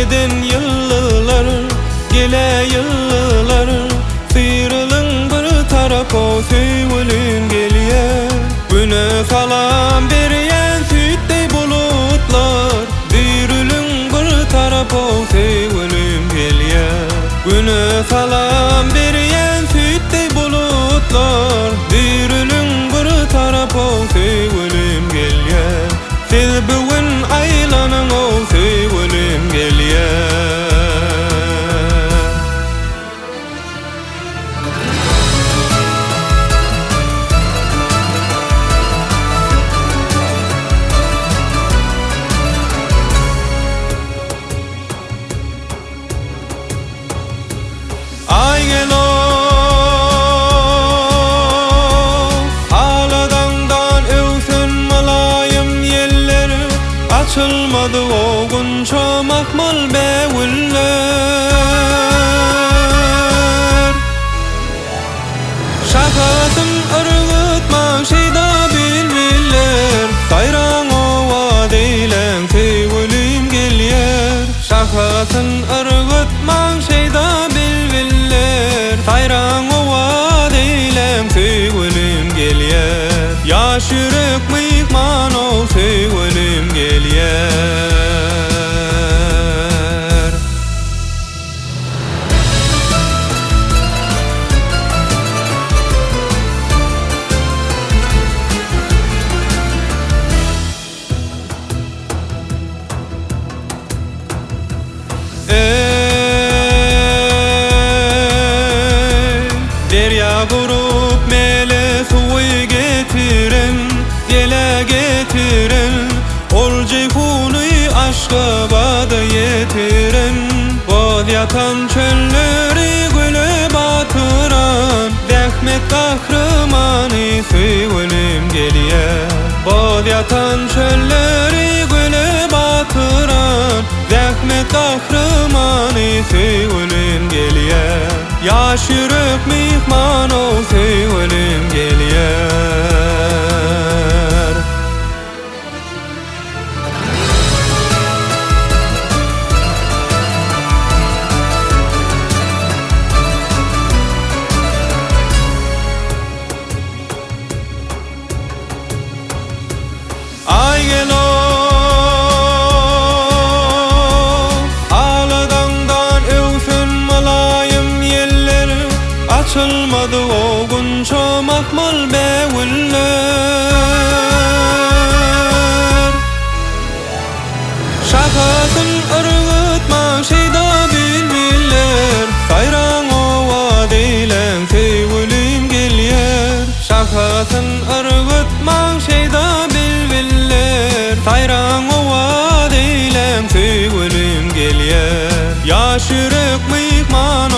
giden yıllar, gele yıllar, sıyrılın bir tarafa söýülüm gelýär. Güne salam berýän süýtdi bulutlar, düýrülün bir tarafa söýülüm gelýär. Güne salam berýän süýtdi bulutlar, düýrülün bir tarafa söýülüm gelýär. Siz bugün aýlanyň o söýülüm gelýär. Açılmadı o gün çomakmal bewiller. Şakatın ırgıtmak şeyda bilmiller, sayran ova deylen söýülüm gelýär. Şakatın ırgıtmak şeyda bilmiller, sayran ova deylen söýülüm gelýär. Ýaş ýürek mihman o söýülüm gelýär. Derya gurup mele suwy getiren, gele getiren, ol ceyhuny Aşgabat'a yetiren. Boz yatan çölleri güle batıran, zähmet gahrymany söýülüm gelýär. Boz yatan çölleri güle batıran, zähmet gahrymany söýülüm gelýär. Ýaş ýürek mihman o söýülüm gelýär. Ay gelo aladağdan öwsün malayım yeller, açılmadı o gün çomakmal bewiller. Şakatın ırgıtmak şeyda bilmiller, sayran ova deylen söýülüm gelýär. Şakatın ırgıtmak şeyda bilmiller, sayran ova deylen söýülüm gelýär. Ýaş ýürek mihman